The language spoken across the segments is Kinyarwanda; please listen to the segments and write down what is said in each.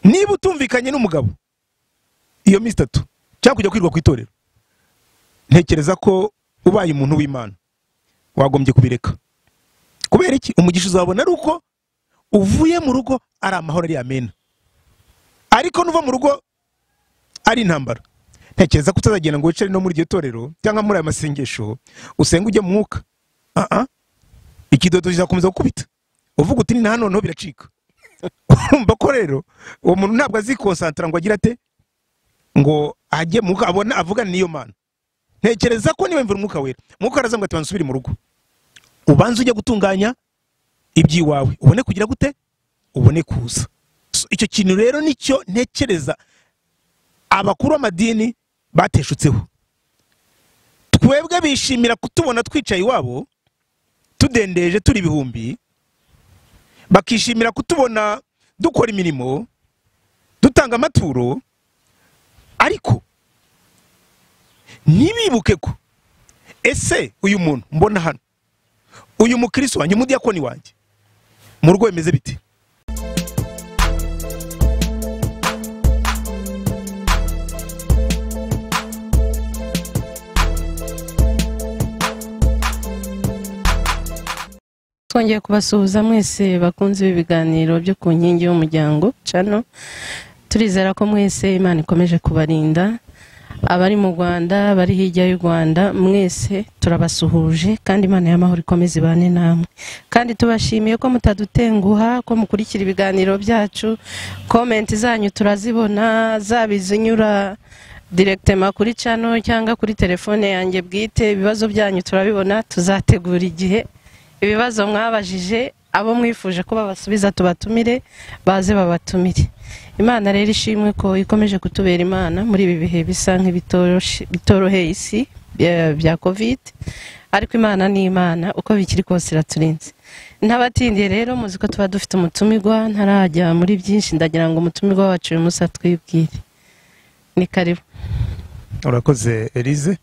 niba utumvikanye n'umugabo iyo minsi 3 cyangwa kujya kwirwa ku itorero, ntekereza ko ubaye umuntu w'Imana wagombye kubireka. Kubera iki? Umugisha uzabona ari uko uvuye mu rugo ari amahoro, ari amena. Ariko nuva mu rugo ari intambara, ntekereza ko utazagenda ngo wicare no muri iryo torero cyangwa muri aya masengesho usenga ujya mu mwuka. Ikidodo kizakomeza gukubita, uvuga uti ni na hano biracika. Urumva ko rero uwo muntu ntabwo azikonsantara ngo agira ate ngo ajye mu mwuka abona avugana n'iyo Mana. Ntekereza ko niba imvura umwuka wera, mwuka araza ngo ati bansubire mu rugo, ubanze ujye gutunganya iby'iwawe, ubone kugira gute, ubone kuza. Icyo kintu rero nicyo ntekereza abakuru b'amadini bateshutseho. Twebwe bishimira kutubona twicaye iwabo tudendeje turi ibihumbi, bakishimira kutubona dukora imirimo dutanga amaturo, ariko nibibuke ko ese uyu muntu mbona hano, uyu mukristo wanjye, umudiyakoni wanjye, mu rugo bimeze bite? Twongeye kubasuhuza mwese bakunze ibiganiro byo ku nkingi y'umuryango channel. Turizera ko mwese Imana ikomeje kubarinda. Abari mu Rwanda, bari hirya y'u Rwanda, mwese turabasuhuje kandi Imana y'amahoro ikomeze ibane namwe. Kandi tubashimiye ko mutadutenguha, ko mukurikira ibiganiro byacu. Comment zanyu turazibona, zabizinyura directement kuri channel cyangwa kuri telefone yanjye bwite. Ibibazo byanyu turabibona, tuzategura igihe ibibazo mwabajije abo mwifuje ko babasubiza tubatumire baze babatumire. Imana rero ishimwe ko ikomeje kutubera Imana muri ibi bihe bisa nk'ibitoroheye isi bya covid, ariko Imana ni Imana uko bikiri kose iraturinze. Ntabatindiye rero muzi ko tuba dufite umutumirwa, ntarajya muri byinshi, ndagira ngo umutumirwa wacu uyu munsi atwibwire. Ni karibu. Urakoze Elize.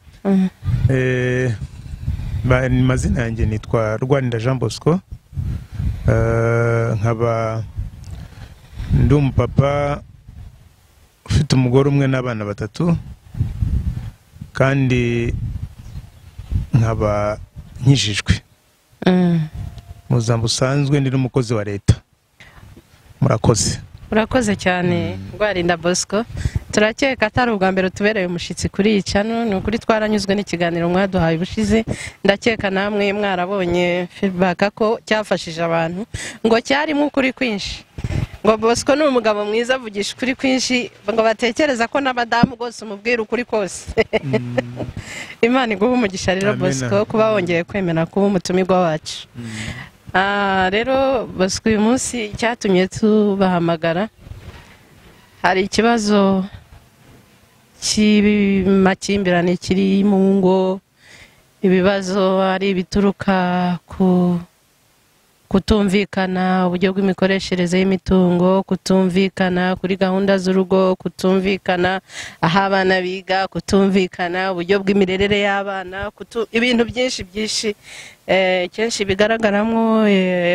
Mazina yanjye nitwa Rwanda Jean Bosco. Nkaba ndi umupapa ufite umugore umwe n'abana 3, kandi nkaba nkijijwe. Muzambo usanzwe ndi n'umukozi wa leta. Murakoze. Urakoze cyane Rwarinda Bosco. Turakeka atari ubwa mbere tubereye umushitsi kuri iyi channel, ni ukuri twaranyuzwe n'ikiganiro mwaduhaye ubushize. Ndakeka namwe mwarabonye feedback ko cyafashije abantu, ngo cyarimo ukuri kwinshi, ngo Bosco ni umugabo mwiza avugisha ukuri kwinshi, ngo batekereza ko n'abadamu gose umubwira ukuri kose. Imana iguhe umugisha rero Bosco kuba wongeye kwemera kuba umutumirwa wacu. Rero Bosco uyu munsi cyatumye tubahamagara, hari ikibazo cy'amakimbirane kiri mu ngo, ibibazo ari bituruka ku kutumvikana uburyo bw'imikoreshereze y'imitungo, kutumvikana kuri gahunda z'urugo, kutumvikana aho abana biga, kutumvikana uburyo bw'imirerere y'abana, ibintu byinshi kenshi bigaragaramo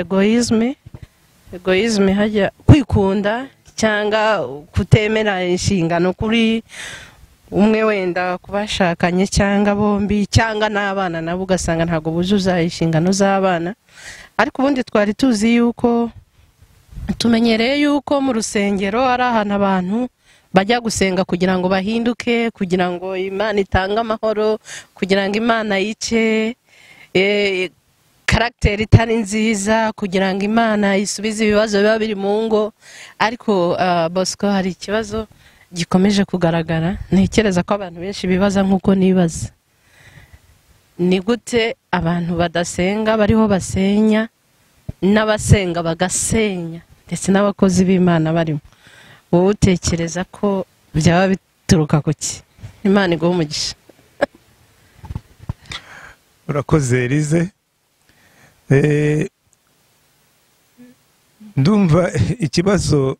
egoisme hajya kwikunda cyangwa kutemera inshingano kuri umwe wenda kubashakanye cyangwa bombi cyangwa n'abana nabo ugasanga ntago buzuza inshingano z'abana. Ariko ubundi twari tuzi yuko tumenyereye yuko mu rusengero ari ahantu abantu bajya gusenga kugira ngo bahinduke, kugira ngo Imana itange amahoro, kugira ngo Imana yice karakteri itari nziza, kugira ngo Imana isubize ibibazo biba biri mu ngo. Ariko Bosco, hari ikibazo gikomeje kugaragara, ntekereza ko abantu benshi bibaza nkuko nibaza. Ni gute abantu badasenga bariho basenya, n'abasenga bagasenya, ndetse n'abakozi b'Imana barimo? Wowe utekereza ko byaba bituruka kuki? Imana iguhe umugisha. Urakoze Elize. Ndumva ikibazo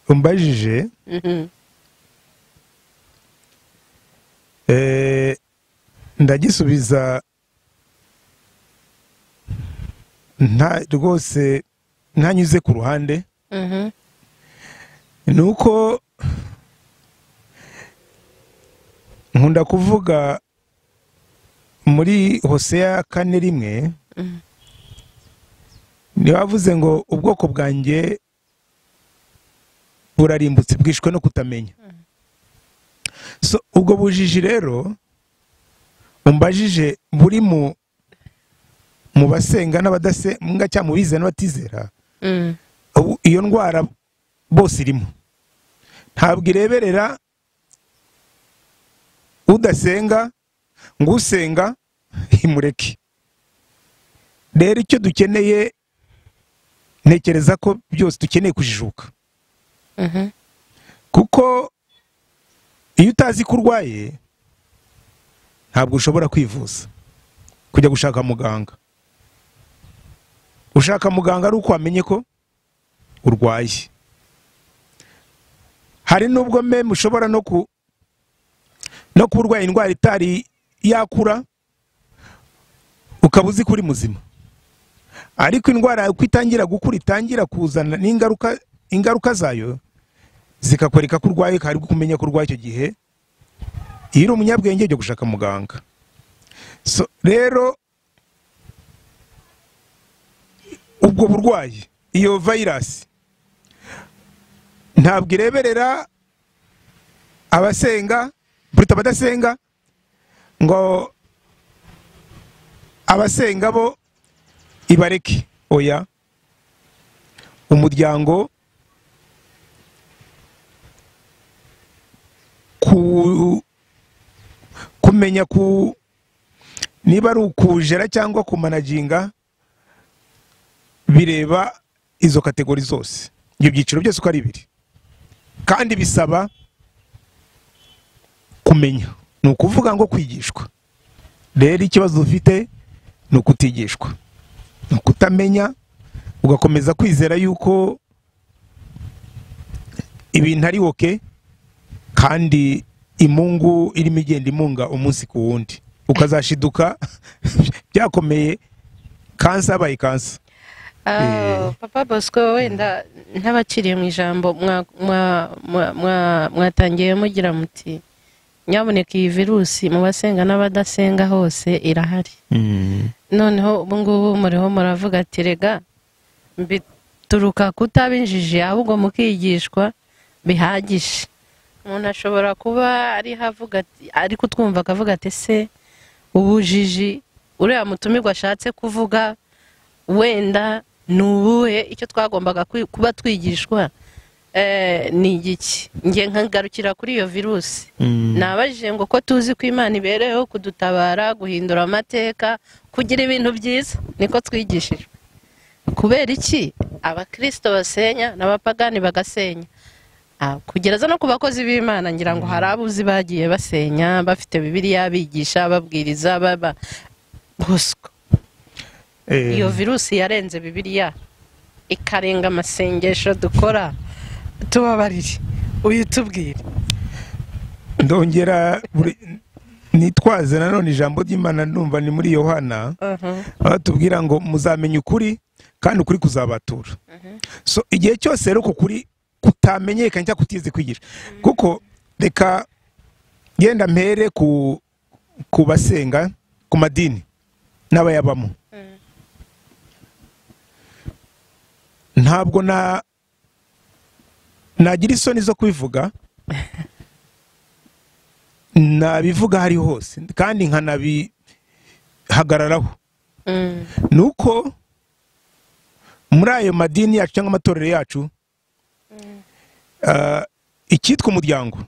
umbajije ndagisubiza nta rwose ntanyuze ku ruhande. nuko nkunda kuvuga muri Hoseya 4:1 ni bavuze ngo ubwoko bwanjye burarimbutse bwishwe no kutamenya. So ubwo bujiji rero umbajije buri mu basenga n'abadasenga cyangwa mu bizera n'abatizera, iyo ndwara bose irimo. Ntabwo ireberera udasenga ngo usenga imureke. Rero icyo dukeneye, ntekereza ko byose dukeneye kujijuka, kuko iyo utazi ko urwaye ntabwo ushobora kwivuza, kujya gushaka muganga. Ushaka muganga ari uko wamenye ko urwaye. Hari nubwo mushobora no kurwara indwara itari yakura ukaba uzi ko uri muzima, ariko indwara uko itangira gukura itangira kuzana ingaruka zayo zikakwereka ko urwaye, kandi kumenya ko urwaye icyo gihe iyo uri umunyabwenge ujya gushaka muganga. So rero ubwo burwayi, iyo virus ntabwo ireberera abasenga buruta abadasenga, ngo abasenga bo ibareke. Oya, umuryango kumenya niba ari ukujera cyangwa kumanaginga bireba izo kategori zose, ibyo byiciro byose uko ari bibiri, kandi bisaba kumenya. Ni ukuvuga ngo kwigishwa. Rero ikibazo dufite ni ukutigishwa, ni ukutamenya, ugakomeza kwizera yuko ibintu ari oke, kandi imungu irimo igenda imunga umunsi ku wundi, ukazashiduka byakomeye, kansa yabaye kansa. Papa Bosco, wenda ntabakiriye mu ijambo mwatangiye mugira muti nyaboneka iyi virusi mu basenga n'abadasenga hose irahari. Noneho ubu ngubu muriho muravuga ati rega bituruka kutabinjije, ahubwo mukigishwa bihagije. Umuntu ashobora kuba ari havuga ati, ari kutwumva akavuga ati se ubujiji uriya mutumirwa ashatse kuvuga wenda nubuhe, icyo twagombaga kuba twigishwa ni igiki? Nge nkagarukira kuri iyo virusi. Nabajije ngo ko tuzi ko Imana ibereyeho kudutabara, guhindura amateka, kugira ibintu byiza, niko twigishijwe. Kubera iki abakristo basenya n'abapagani bagasenya? Kugereza no ku bakozi b'Imana ngira ngo hari abuzi bagiye basenya bafite Bibiliya bigisha babwiriza Bosco. Iyo virusi yarenze Bibiliya ikarenga amasengesho dukora, tubabarire uyitubwire. Ndongera nitwaze nanone ijambo ry'Imana, ndumva ni muri Yohana, batubwira ngo muzamenya ukuri kandi ukuri kuzabatura. So igihe cyose rero kuri kutamenyekanye cyangwa kutize kwigisha, kuko reka yenda mpere ku basenga ku madini n'abayabamo. Ntabwo nagira isoni zo kubivuga, nabivuga hari hose kandi nkanabihagararaho. Nuko muri ayo madini yacu cyangwa amatorero yacu, icyitwa umuryango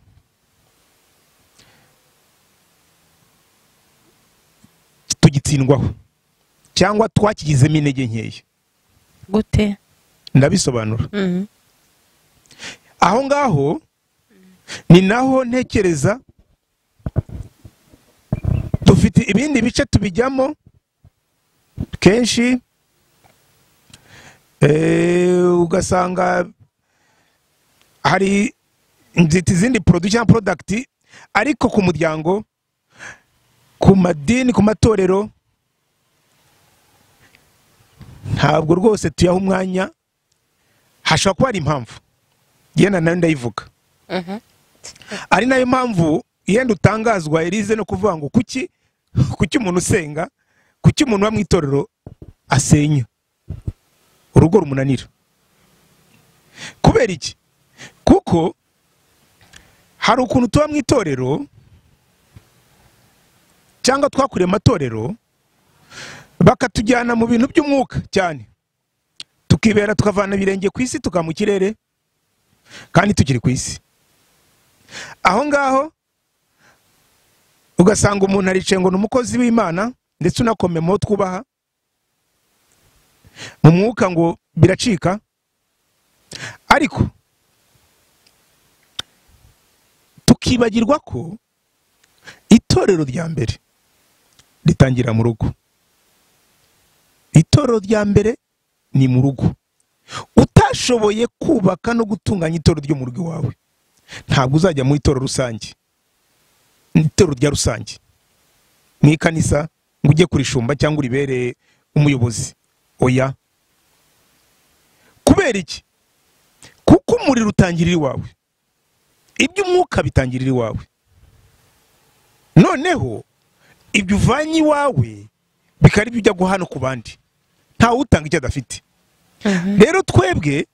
tugitsindwaho cyangwa twakigizemo intege nkeya. Gute? Ndabisobanura. Aho ngaho ni naho ntekereza dufite ibindi bice tubijyamo kenshi, ugasanga hari izindi product cyangwa product, ariko ku muryango, ku madini, ku matorero ntabwo rwose tuyaha umwanya. Hashobora kuba ari impamvu yenda nayo ndayivuga. Ari nayo mpamvu yenda utangazwa Elize no kuvuga ngo kuki umuntu usenga, kuki umuntu wa mu itorero asenya urugo rumunanira. Kubera iki? Kuko hari ukuntu tuba mu itorero cyangwa twakuriye amatorero bakatujyana mu bintu by'umwuka cyane, tukibera tukavana ibirenge ku isi tuka mu kirere kandi tukiri ku isi. Aho ngaho ugasanga umuntu aricaye ngo ni umukozi w'Imana ndetse unakomemo twubaha, mu mwuka ngo biracika. Ariko tukibagirwa ko itorero rya mbere ritangira mu rugo. Itorero rya mbere ni mu rugo. Utashoboye kubaka no gutunganya itorero ryo mu rugo iwawe, ntabwo uzajya mu itorero rusange, itorero rya rusange mu ikanisa ngo ujye kurishumba cyangwa uribere umuyobozi. Oya. Kubera iki? Kuko umuriro utangirira iwawe, iby'umwuka bitangirira iwawe. Noneho ibyo uvanye iwawe bikari bijya guhana ku bandi, ntawe utanga icyo adafite. Rero twebwe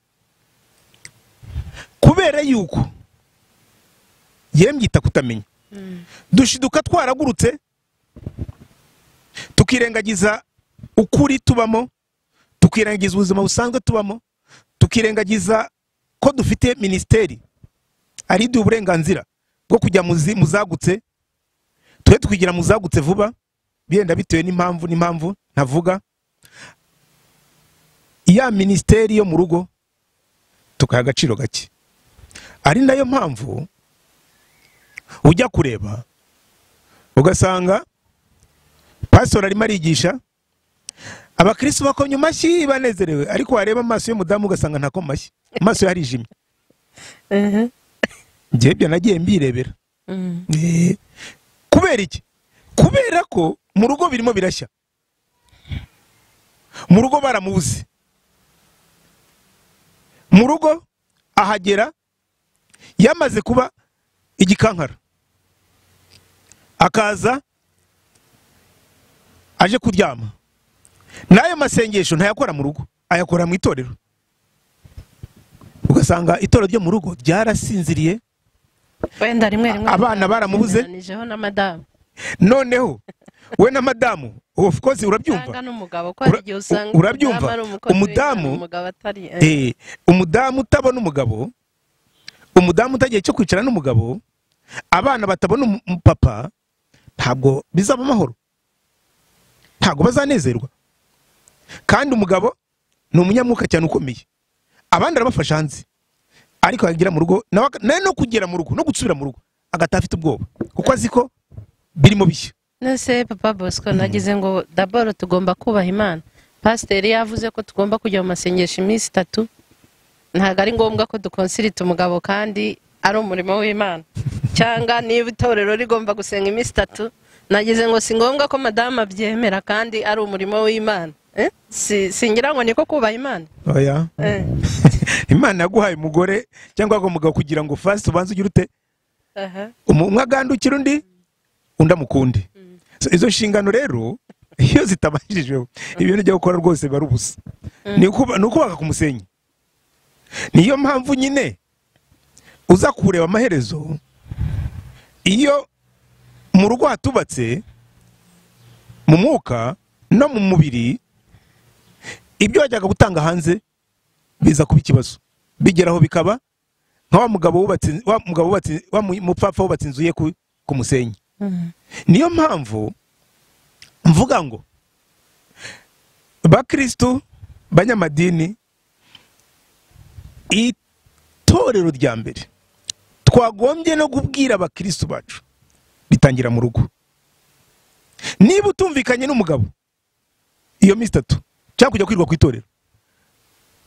kubera yuko yembyita kutamenya, dushiduka twaragurutse tukirengagiza ukuri tubamo, tukirengagiza ubuzima busanzwe tubamo, tukirengagiza ko dufite ministeri ari duha uburenganzira bwo kujya muzagutse. Twe tukigira muzagutse vuba byenda bitewe n'impamvu ntavuga. Ya ministeri yo mu rugo tukaha agaciro gake. Ari nayo mpamvu ujya kureba ugasanga pastor arimo arigisha, abakristo bakomye amashyi banezerewe, ariko wareba amaso y'umudamu ugasanga ntako mashyi, amaso yarijimye. Njye nagiye mbirebera. Kubera iki? Kubera ko mu rugo birimo birashya, mu rugo baramuzi, mu rugo ahagera yamaze kuba igikankara, akaza aje kuryama. N'ayo masengesho ntayakora mu rugo, ayakora mu itorero. Ugasanga itorero ryo mu rugo ryarasinziriye, wenda rimwe abana baramubuze. Noneho we na madamu, of course urabyumva, urabyumva umudamu utabona umugabo, umudamu utagiye cyo kwicara n'umugabo, abana batabona umupapa, ntabwo bizaba amahoro, ntabwo bazanezerwa. Kandi umugabo ni umunyamwuka cyane ukomeye, abandi arabafasha hanze, ariko yagira mu rugo nawe no kugera mu rugo no gusubira mu rugo agatafite ubwoba, kuko azi ko birimo bishya. Nese Papa Bosco nagize ngo d'abord tugomba kubaha Imana. Pasteur yavuze ko tugomba kujya mu masengesho iminsi 3, ntago ari ngombwa ko dukonsirita umugabo kandi ari umurimo w'Imana. Cyangwa niba itorero rigomba gusenga iminsi 3, nagize ngo si ngombwa ko madama abyemera kandi ari umurimo w'Imana. Singira ngo niko kubaha Imana. Oya. Imana yaguhaye umugore cyangwa umugabo kugira ngo first ubanze ugira ute? Umwe agandukira undi mukunde. Izo nshingano rero iyo zitabashijwe ibintu byo gukora rwose bari ubusa. Ni ukubaka ku musenyi. Niyo mpamvu nyine uza kureba amaherezo, iyo mu rugo hatubatse mu mwuka no mu mubiri, ibyo wajyaga gutanga hanze biza kuba ikibazo, bigeraho bikaba nka wa mugabo wubatse mupfapfa wubatse inzu ye ku musenyi. Niyo mpamvu mvuga ngo bakristo banyamadini, itorero rya mbere twagombye no kubwira abakristo bacu bitangira mu rugo. Niba utumvikanye n'umugabo iyo minsi 3 cyangwa kujya kwirwa ku itorero,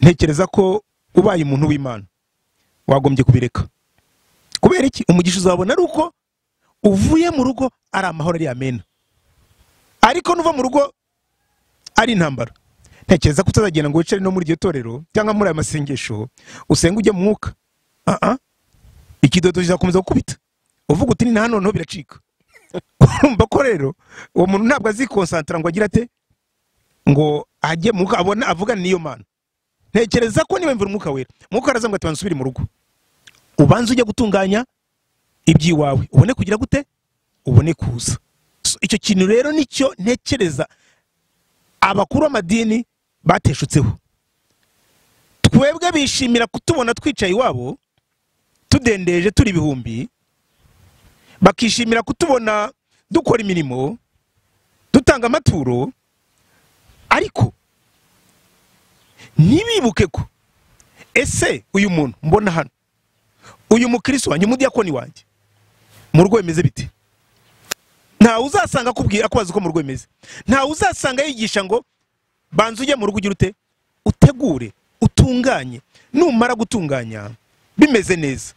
ntekereza ko ubaye umuntu w'Imana wagombye kubireka. Kubera iki? Umugisha uzabona ari uko uvuye mu rugo ari amahoro, ari amena. Ariko nuva mu rugo ari intambara, ntekereza ko utazagenda ngo wicare no muri iryo torero cyangwa muri aya masengesho usenga ujye mu mwuka, ikidodo kizakomeza gukubita uvuga uti ni na hano biracika. Urumva ko rero uwo muntu ntabwo azikonsantara ngo agira ate ngo ajye muka abona avuga niyo Mana. Ntekereza ko niba imvura umwuka wera mwuka araza ngo ati bansubire mu rugo ubanze ujye gutunganya ibyiwawe ubone kugira gute ubone kuza. Icyo kintu rero nicyo ntekereza abakuru b'amadini bateshutseho. Twebwe bishimira kutubona twicaye iwabo tudendeje turi ibihumbi, bakishimira kutubona dukora imirimo dutanga amaturo, ariko ntibibuke ko ese uyu muntu mbona hano uyu mukristo wanjye umudiyakoni wanjye mu rugo bimeze bite? Ntawe uzasanga akubwira akubaza uko mu rugo bimeze, ntawe uzasanga yigisha ngo banza ujye mu rugo ugira ute utegure utunganye, numara gutunganya bimeze neza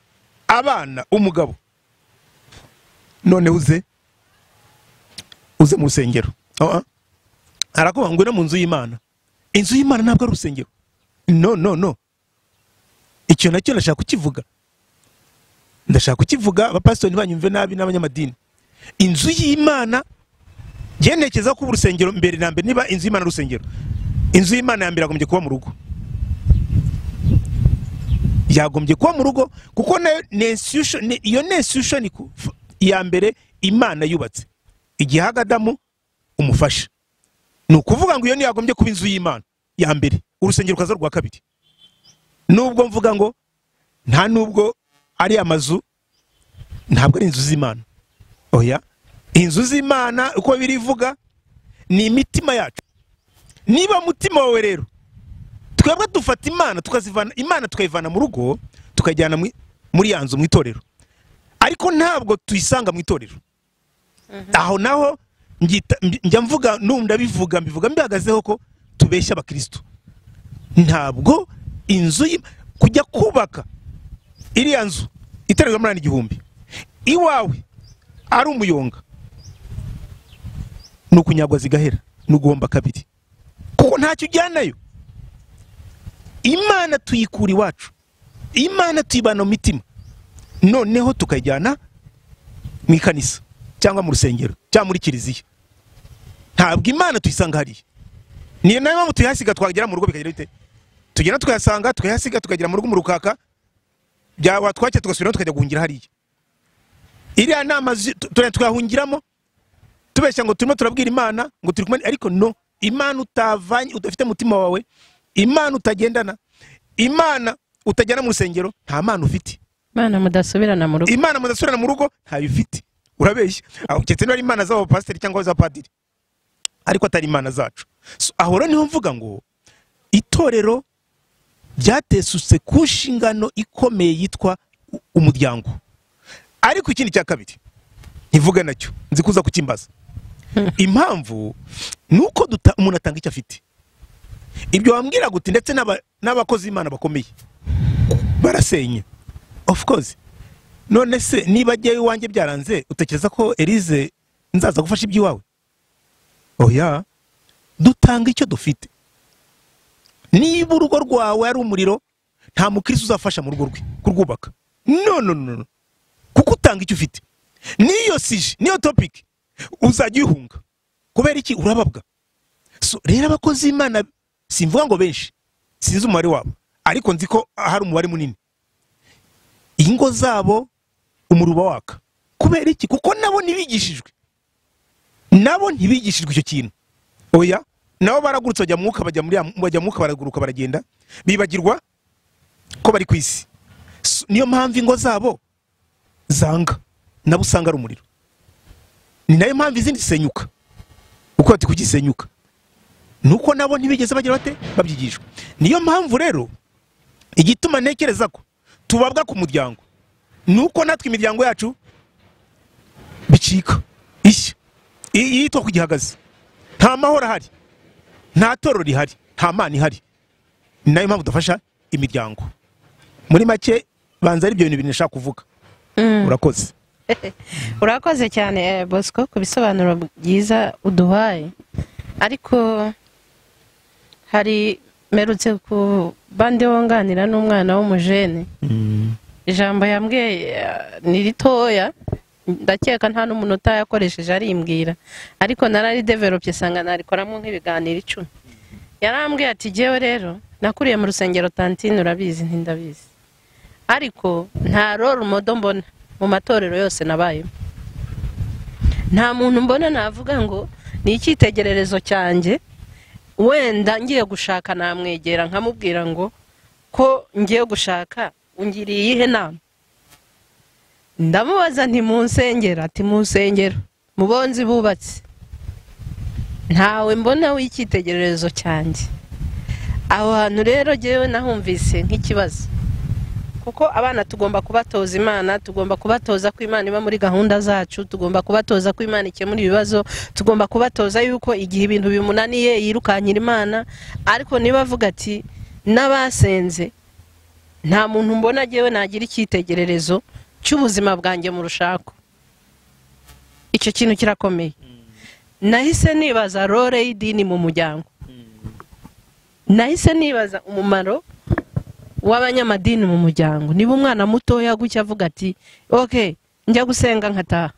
abana umugabo none uze mu rusengero. Arakuvuga ngo no mu nzu y'Imana. Inzu y'Imana ntabwo ari urusengero. No. Icyo nacyo ndashaka kukivuga abapastori ntibanyumve nabi n'abanyamadini. Inzu y'Imana ntekereza ko urusengero mbere na mbere niba inzu y'Imana urusengero, inzu y'Imana ya mbere yagombye kuba mu rugo. Yagombye kuba mu rugo kuko iyo institution ya mbere Imana yubatse igihe Adamu umufasha. Ni ukuvuga ngo iyo ni yagombye kuba inzu y'Imana ya mbere, urusengero rukaza rwa kabiri. Nubwo mvuga ngo nta nubwo ari amazu, ntabwo ari inzu z'Imana. Oya, inzu z'Imana uko birivuga ni imitima yacu. Niba mutima wawe rero twebwe dufata Imana tukayivana mu rugo tukajyana muri yanzu mu itorero, ariko ntabwo tuyisanga mu itorero. Aho naho njya mvuga mbivuga mbihagazeho ko tubeshya abakristo. Ntabwo inzu kujya kubaka iriya nzu iterwa muri 1,000 iwawe ari umuyonga nukunyagwa zigahera nugomba kabiri kuko ntacyo ujyanayo. Imana tuyikura iwacu, Imana tuyibana mu mitima, noneho tukajyana mu ikanisa cyangwa mu rusengero cyangwa muri kiliziya. Ntabwo Imana tuyisanga hariya. Niyo nayo mpamvu tuyasiga twagera mu rugo bikagira bite, tugenda tukayasanga tukayasiga tukagera mu rugo mu rukaka bya twacye tugasubira tukajya guhungira hariya. Iriya nama tukahungiramo tubeshya ngo turimo turabwira Imana ngo turi kumwe, ariko no, Imana utavanye udafite mutima wawe, Imana utagendana, Imana utajyana mu rusengero, nta Mana ufite. Imana mudasubirana mu rugo, Imana mudasubirana mu rugo ntayo ufite. Urabeshya aho cyetse no ari Imana z'abo pastor cyangwa za padiri, ariko atari Imana zacu. Aho rero niho mvuga ngo itorero ryatesutse ku nshingano ikomeye yitwa umuryango. Ariko ikindi cya kabiri ntivuga nacyo nzi kuza kukimbaza. Impamvu nuko umuntu atanga icyo afite. Ibyo wambwira guti ndetse n'abakozi Imana bakomeye barasenye, of course. None se niba agiye iwanjye byaranze utekereza ko Elize nzaza gufasha iby'iwawe? Oya, dutanga icyo dufite. Niba urugo rwawe ari umuriro, nta mukristo uzafasha mu rugo rwe kurwubaka. No. Kuko utanga icyo ufite. Niyo sije, niyo topic uzajya uhunga. Kubera iki? Urababwa. Rero abakozi Imana simvuga ngo benshi, sinzi umubare wabo, ariko nzi ko hari umubare munini. Ingo zabo umuruba waka. Kubera iki? Kuko nabo ntibigishijwe. Nabo ntibigishijwe icyo kintu. Oya, nabo baragurutse bajya mwuka bajya mwuka baraguruka baragenda bibagirwa ko bari kwisi. Niyo mpamvu ingo zabo zanga nabo usanga ari umuriro. Ni nayo mpamvu izindi senyuka. Uko ati kugisenyuka nuko nabo ntibigeze bagira bate babyigishwa. Niyo mpamvu rero igituma ntekereza ko tubabwa ku muryango nuko natwe imiryango yacu bicika ishya yitwa kugihagaze. Nta mahoro ahari, nta torero rihari, nta Mana ihari. Ni nayo mpamvu dufasha imiryango. Muri make banza ari ibyo bintu nashaka kuvuga. Urakoze. Urakoze cyane Bosco ku bisobanuro byiza uduhaye. Ariko hari merutse ku bande wonganira n'umwana w'umujene ijambo yambwiye ni ritoya, ndakeka nta n'umunota yakoresheje arimbwira, ariko nararidevelopye sanga narikoramo nk'ibiganiro 10. Yarambwiye ati jewe rero nakuriye mu rusengero tantine, urabizi ntindabizi, ariko nta role model mbona mu matorero yose nabayemo. Nta muntu mbona navuga ngo ni icyitegererezo cyanjye, wenda ngiye gushaka namwegera nkamubwira ngo ko ngiye gushaka ungiriye iyihe nama. Ndamubaza nti mu nsengero, ati mu nsengero mu bonzi bubatse ntawe mbona w'icyitegererezo cyanjye. Aho hantu rero jewe nahumvise nk'ikibazo, kuko abana tugomba kubatoza Imana, tugomba kubatoza ko Imana iba muri gahunda zacu, tugomba kubatoza ko Imana ikemura ibibazo, tugomba kubatoza yuko igihe ibintu bimunaniye yirukanyira Imana. Ariko niba avuga ati n'abasenze, nta muntu mbona jewe nagira icyitegererezo cy'ubuzima bwanjye mu rushako. Icyo kintu kirakomeye. Nahise nibaza role y'idini mu muryango, nahise nibaza umumaro w'Abanyamadini mu muryango. Niba umwana mutoya gutya avuga ati okay njya gusenga nkataha,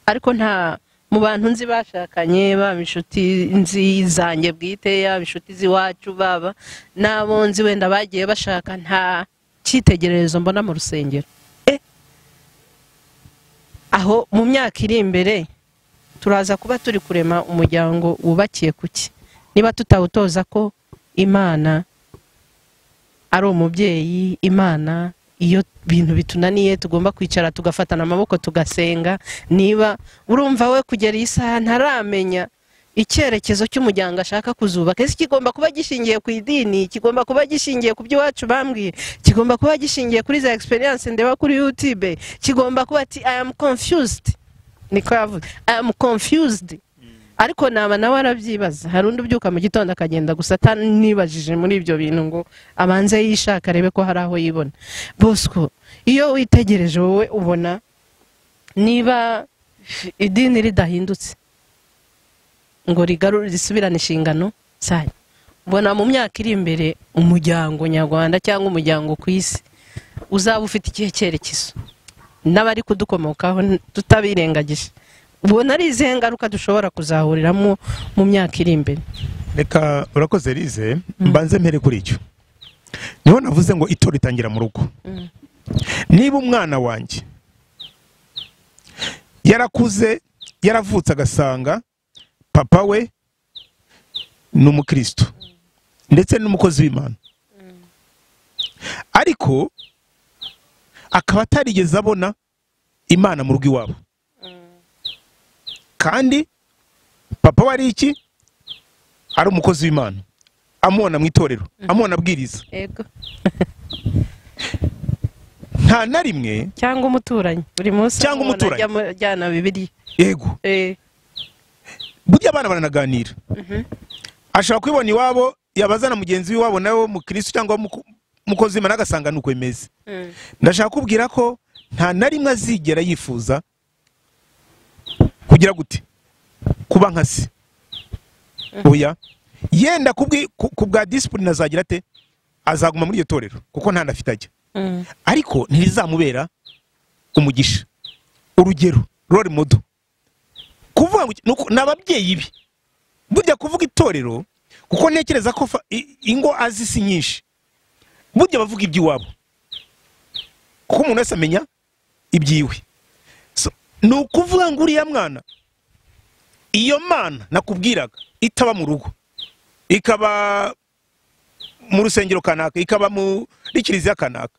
ariko nta mu bantu nzi bashakanye, baba inshuti nzi zanjye bwite, yaba inshuti z'iwacu, baba nabo nzi wenda bagiye bashaka, nta cyitegererezo mbona mu rusengero. Aho mu myaka iri imbere turaza kuba turi kurema umuryango wubakiye kuki, niba tutawutoza ko Imana ari umubyeyi, Imana iyo bintu bitunaniye tugomba kwicara tugafatana amaboko tugasenga. Niba urumva we kugera isaha ntaramenya icyerekezo cy'umuryango ashaka kuzubaka, ese kigomba kuba gishingiye ku idini, kigomba kuba gishingiye ku by'iwacu bambwiye, kigomba kuba gishingiye kuri za experience ndeba kuri YouTube, kigomba kuba ati I am confused, niko yavuze, I am confused. Ariko naba nawe arabyibaza. Hari undi ubyuka mu gitondo akagenda gusa atanibajije muri ibyo bintu ngo abanze yishaka arebe ko hari aho yibona. Bosco, iyo witegereje wowe ubona niba idini ridahindutse ngo rigarure risubirane inshingano zayo, ubona mu myaka iri imbere umuryango nyarwanda cyangwa umuryango ku isi uzaba ufite ikihe cyerekezo, n'abari kudukomokaho tutabirengagije, ubona ari izihe ngaruka dushobora kuzahuriramo mu myaka iri imbere? Reka urakoze Rize, mbanze mpere kuri icyo. Niho navuze ngo itora ritangira mu rugo. Niba umwana wanjye yarakuze, yaravutse agasanga papa we ni umukristo ndetse n'umukozi w'Imana, ariko akaba atarigeze abona Imana mu rugo iwabo, kandi papa wari iki, ari umukozi w'Imana, amubona mu itorero, amubona abwiriza, Yego. nta na rimwe, cyangwa umuturanyi buri munsi, cyangwa umuturanyi ajyana Bibiliya. Yego. Burya abana baranaganira. Ashaka kwibona iwabo, yabazana mugenzi w'iwabo nawe mukristo cyangwa mukozi w'Imana agasanga nuko imeze. Ndashaka kubwira ko nta na rimwe azigera yifuza kugira gute, kuba nka se. Oya, yenda kubwa discipline azagira ate, azaguma muri iyo torero kuko nta ndafite ajya, ariko ntirizamubera umugisha, urugero, role model. Kuvuga ngo n'ababyeyi bi burya kuvuga itorero, kuko ntekereza ko ingo azi si nyinshi, burya bavuga iby'iwabo kuko umuntu wese amenya ibyiwe. Ni ukuvuga ngo uriya mwana, iyo Mana nakubwiraga itaba mu rugo, ikaba mu rusengero kanaka, ikaba muri kiliziya kanaka,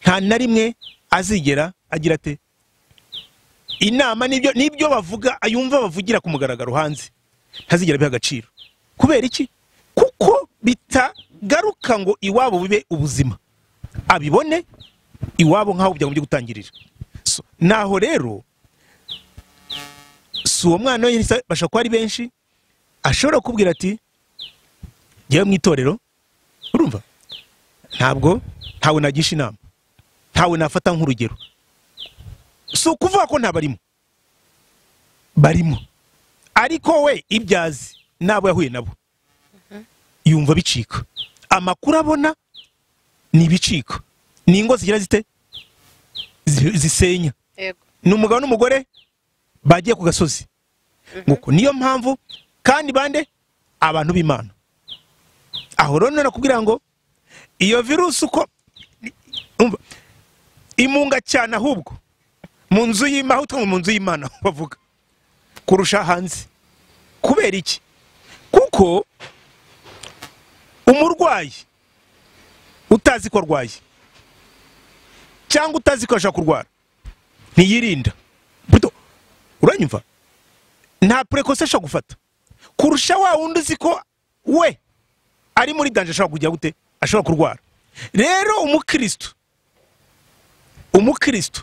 nta na rimwe azigera agira ate inama n'ibyo bavuga ayumva bavugira ku mugaragaro hanze, ntazigera biha agaciro. Kubera iki? Kuko bitagaruka ngo iwabo bibe ubuzima, abibone iwabo nk'aho byo gutangirira. Naho rero si uwo mwana we bashaka ko ari benshi, ashobora kubwira ati ngewe mu itorero, urumva, ntawe nagisha inama, ntawe nafata nk'urugero. Si ukuvuga ko ntabarimo, barimo, ariko we ibyazi nabo yahuye nabo yumva bicika, amakuru abona ni bicika. ni ingo zigira zite zisenya. Yego. Ni umugabo n'umugore bagiye ku gasozi. Nkuko niyo mpamvu kandi bande abantu b'Imana. Aho rero nakubwira ngo iyo virusi uko imunga cyane ahubwo mu nzu y'Imana, utwo mu nzu y'Imana bavuga kurusha hanze. Kubera iki? Kuko umurwayi utazi ko arwaye cyangwa utazi ko ashaka kurwara ntiyirinda. Uranyumva? Nta precaution ashaka gufata kurusha wa wundi uzi ko we ari muri danger ashaka kujya gute, ashaka kurwara. Rero umukristo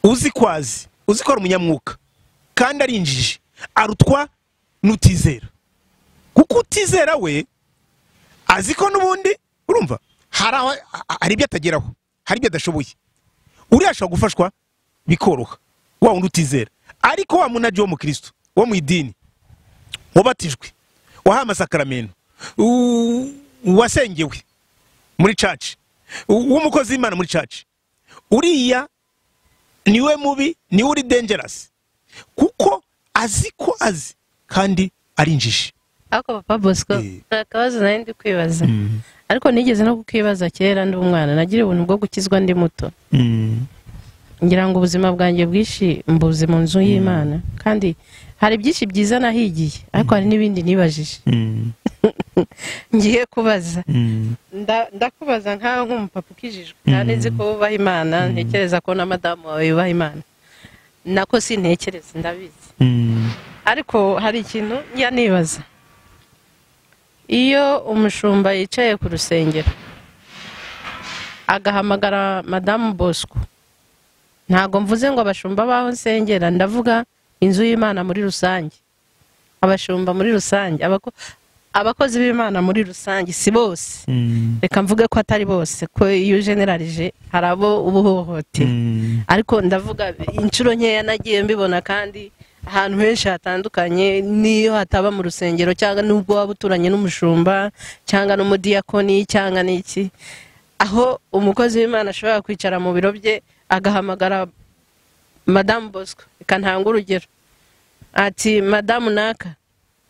uzi kwazi, uzi ko ari umunyamwuka kandi ari injiji, arutwa n'utizera. Kuko utizera we azi ko n'ubundi urumva hari ibyo atageraho, hari ibyo adashoboye. Uri ashaka gufashwa bikoroha wa wundi utizera. Ariko wa munaji wo mukristo wo mu idini wabatijwe, wahaye amasakaramentu, wasengewe muri church, w'umukozi w'Imana muri church, uriya niwe mubi, niwe uri dangerous kuko azi ko azi kandi ari injiji. Ako Papa Bosco akabazo nari ndi kwibaza, ariko nigeze no kukwibaza kera ndi umwana, nagira ubuntu bwo gukizwa ndi muto. Ngira ngo ubuzima bwanjye bwishi mbuze mu nzu y'Imana, kandi hari byinshi byiza nahigiye, ariko hari n'ibindi nibajije. Ngiye kubaza, ndakubaza nkaho nk'umupapa ukijijwe kandi nzi ko wubaha Imana, ntekereza ko na madamu wawe yubaha Imana. Nako sintekereza, ndabizi. Ariko hari ikintu njya nibaza, iyo umushumba yicaye ku rusengero agahamagara madamu Bosco, ntago mvuze ngo abashumba baho nsengera, ndavuga inzu y'Imana muri rusange, abashumba muri rusange, abakozi b'Imana muri rusange, si bose. Reka mvuge ko atari bose, ko iyo generalije hari abo ubuhohote. Ariko ndavuga inshuro nkeya nagiye mbibona, kandi ahantu henshi hatandukanye, niyo hataba mu rusengero cyangwa nubwo waba uturanye n'umushumba cyangwa n'umudiyakoni cyangwa n'iki, aho umukozi w'Imana ashobora kwicara mu biro bye agahamagara madamu Bosco. Reka ntanga urugero, ati madamu naka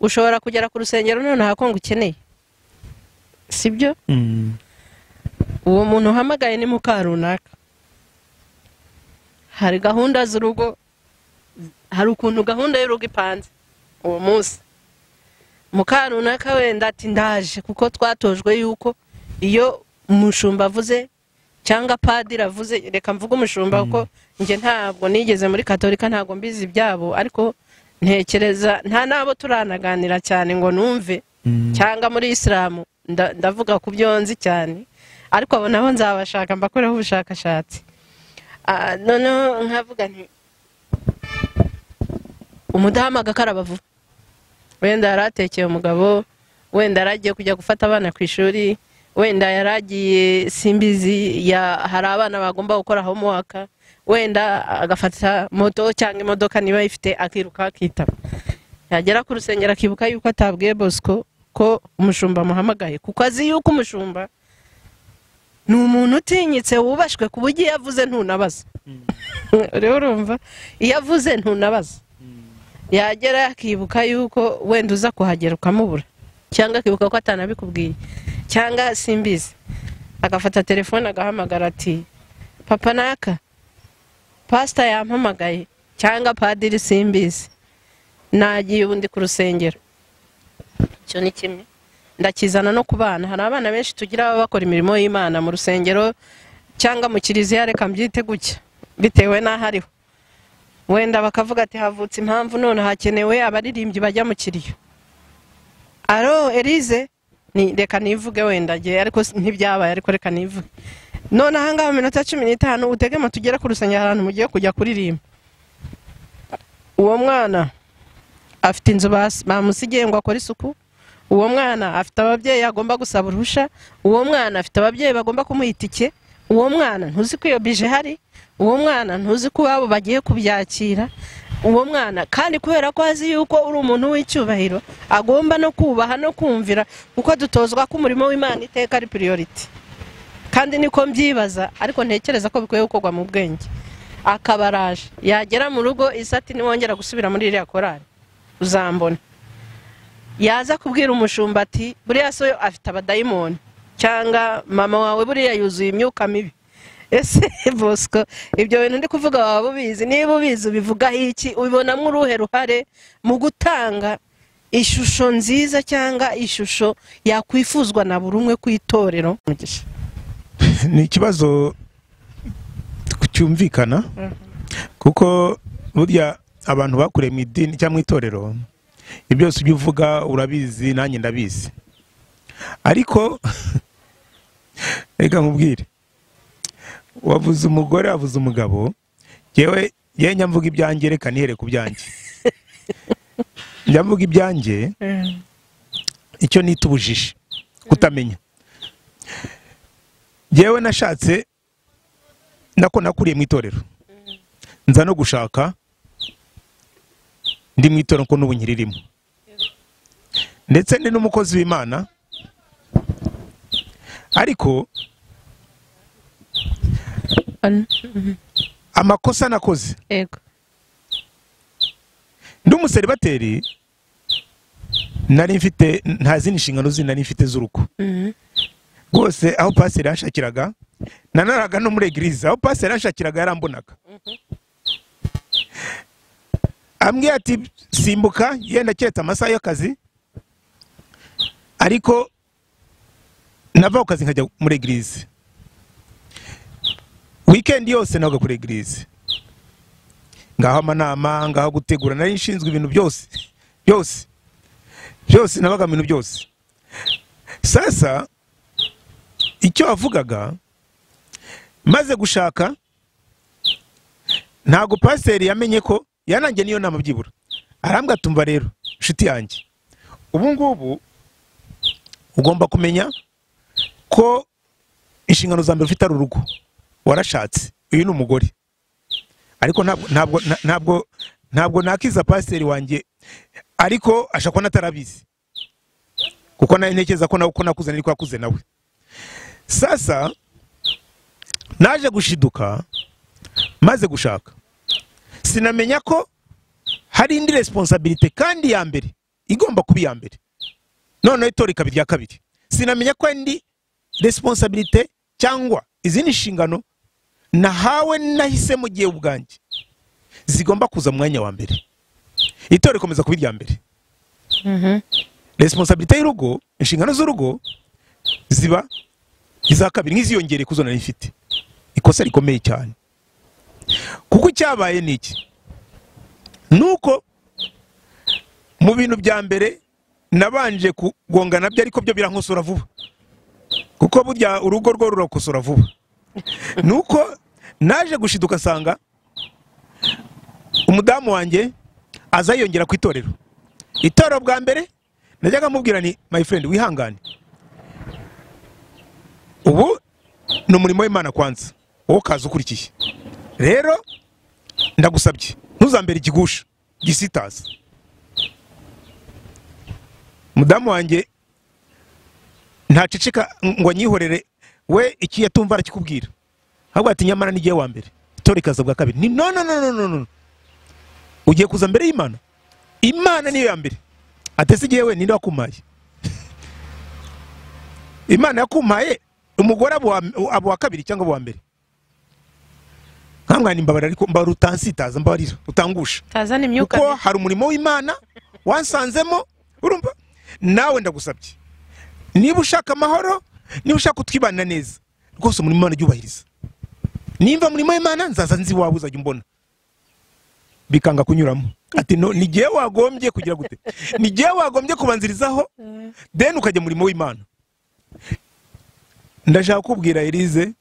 ushobora kugera ku rusengero none hako ngukeneye, sibyo? Uwo muntu uhamagaye ni muka runaka, hari gahunda z'urugo, hari ukuntu gahunda y'urugo ipanze uwo munsi. Muka runaka wenda ati ndaje, kuko twatojwe yuko iyo umushumba avuze cyangwa padiri avuze, reka mvuga umushumba kuko nje ntabwo nigeze muri Katolika, ntabwo mbizi byabo, ariko ntekereza nta nabo turanaganira cyane ngo numve, cyangwa muri Islamu ndavuga ku byo nzi cyane, ariko abo nabo nzabashaka mbakoreho ubushakashatsi. None nkavuga nti umudamu agakaraba vuba, wenda yaratekeye umugabo, wenda yaragiye kujya gufata abana ku ishuri, wenda yaragiye simbizi hari abana bagomba gukora homework, wenda agafata moto cyangwa imodoka niba ifite akiruka akitaba. Yagera ku rusengero akibuka yuko atabwiye Bosco ko umushumba muhamagaye, kuko azi yuko umushumba ni umuntu utinyitse wubashwe ku buryo yavuze ntunabaza. Rero urumva iyo avuze ntunabaza, yagera akibuka yuko wenda uza kuhagera ukamubura, cyangwa akibuka ko atanabikubwiye, cyangwa simbizi agafata telefone agahamagara ati papa naka pastor yampamagaye, cyangwa padiri simbizi nagiye ubundi ku rusengero. Cyo ni kimwe ndakizana no kubana. Hari abana benshi tugira bakora imirimo y'Imana mu rusengero cyangwa mu kiliziya, reka mbyite gutya bitewe n'ahariho, wenda bakavuga ati havutse impamvu none hakenewe abaririmbyi bajya mu kiriyo. Aro Elize ni reka nivuge wenda giye, ariko ntibyabaye, ariko reka nivuge none ahanga mu minota 15 utegema tugera ku rusengero ahantu mugiye kujya kuririmba. Uwo mwana afite inzu bamusigiye ngo akore isuku, uwo mwana afite ababyeyi agomba gusaba uruhusha, uwo mwana afite ababyeyi bagomba kumuhitike, uwo mwana ntuzi ko iyo bije hari, uwo mwana ntuzi ko abo bagiye kubyakira, uwo mwana kandi kubera ko azi yuko uri umuntu w'icyubahiro agomba no kubaha no kumvira, kuko dutozwa ko umurimo w'Imana iteka ari priority. kandi niko mbyibaza ariko ntekereza ko bikwiye gukorwa mu bwenge. Akabaraje yagera mu rugo isati niwongera gusubira muri iriya korari uzambona. Yaza kubwira umushumba ati buriya so afite abadayimoni cyangwa mama wawe buriya yuzuye imyuka mibi. Ese Bosco ibyo bintu ndi kuvuga waba ubizi? Niba ubizi ubivugaho iki? Ubibonamo uruhe ruhare mu gutanga ishusho nziza cyangwa ishusho yakwifuzwa na buri umwe ku itorero? Ni ikibazo cyumvikana kuko burya abantu bakure mu idini cyangwa mu itorero ibyo byose ujya uvuga urabizi nanjye ndabizi, ariko reka nkubwire, wavuze umugore wavuze umugabo, yewe nyamvuga ibyanjye, reka nihere ku byanjye. Nyamvuga ibyanjye icyo nita ubujiji, kutamenya. Yewe nashatse nako nakuriye mu itorero, nza no gushaka ndi mu itorero ko n'ubu nkiririmo, ndetse ndi n'umukozi w'Imana, ariko amakosa nakoze ndi umuseribateri, nari mfite nta zindi nshingano zindi nari mfite z'urugo rwose. Aho paseri yashakiraga nanaraga no muri eglise, aho paseri yashakiraga yarambonaga, ambwiye ati simbuka yenda keretse amasaha y'akazi, ariko nava ku kazi nkajya muri eglise. Weekend yose nabaga kuri eglise, ngaho amanama, ngaho gutegura, nari nshinzwe ibintu byose byose, nabaga mu bintu byose. Sasa icyo wavugaga maze gushaka, ntago paseri yamenye ko yananjye niyo nama byibura, arambwa tumva rero nshuti yanjye, ubu ngubu ugomba kumenya ko inshingano za mbere ufite ari urugo, warashatse, uyu ni umugore, ariko ntabwo nakiza paseri wanjye, ariko ashaka natarabizi kuko nayo ntekereza ko nakuze nari kwakuze nawe. Sasa naje gushiduka maze gushaka, sinamenya ko hari indi responsabilité kandi ya mbere igomba kuba iya mbere, noneho itora ikaba irya kabiri. Sinamenya ko indi responsabilité cyangwa izindi nshingano nahawe nahise mu gihe ubwanjye zigomba kuza mu mwanya wa mbere, itora ikomeza kuba irya mbere. Responsabilité y'urugo, inshingano z'urugo ziba iza kabiri, nk'iziyongereye kuzo nari mfite. Ikosa rikomeye cyane, kuko icyabaye niki, nuko mu bintu bya mbere nabanje kugongana byo, ariko byo birankosora vuba, kuko burya urugo rwo rurakosora vuba. Nuko naje gushiduka sanga umudamu wanjye aza yongera ku itorero. Itorero bwa mbere najyaga mubwira ni my friend wihangane, ubu ni umurimo w'Imana kwanza, wowe kaza ukurikiye, rero ndagusabye ntuzambere ikigusha gisitaza. Mudamu wanjye ntaceceka ngo anyihorere, we iki yatumva arakikubwira, ahubwo ati nyamara nigiye wa mbere, itora ikaza bwa kabiri. Ni no, ugiye kuza mbere y'Imana, Imana niyo ya mbere. Atese igihe we ninde wakumaye? Imana yakumaye umugore abo wa kabiri cyangwa abo wa mbere? Nkamwana imbabara, ariko mbara utansitaza, mbarira utangusha, tazana imyuka, kuko hari umurimo w'Imana wansanzemo. Urumva, nawe ndagusabye, niba ushaka amahoro, niba ushaka kutwibanira neza, rwose umurimo w'Imana jyubahiriza. Nimba umurimo w'Imana nzaza nzi wawe, uzajya umbona. Bikanga kunyuramo, ati no, ni gihe wagombye kugira gute, ni gihe wagombye kubanzirizaho, then ukajya umurimo w'Imana. Ndashaka kubwira Elize,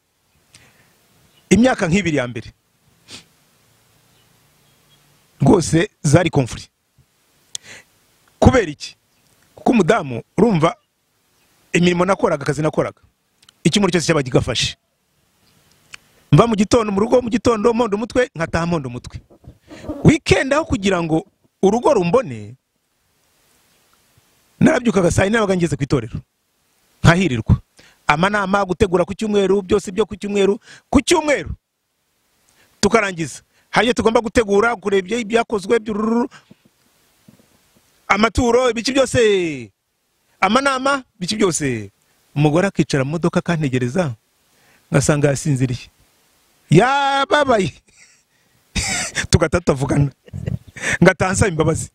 imyaka nk'ibiri ya mbere rwose zari conflict. Kubera iki? Kuko umudamu, urumva imirimo nakoraga, akazi nakoraga, ikimuri cyose cyabaga gigafashe. Mva mu gitondo mu rugo, mu gitondo mpondo umutwe, nkataha mpondo umutwe. Weekend aho kugira ngo urugo rumbone, narabyukaga saa 4 nabaga ngeze ku itorero nkahirirwa. amanama, gutegura ku cyumweru, byose byo ku cyumweru tukarangiza. Hanyuma tugomba gutegura kurebye ibyakozwe by'ururu, amaturo, ibiki byose, amanama, ibiki byose. Umugore akicara mu modoka akantegereza, ngasanga yasinziriye, yababaye. Tugatavugana, ngataha imbabazi.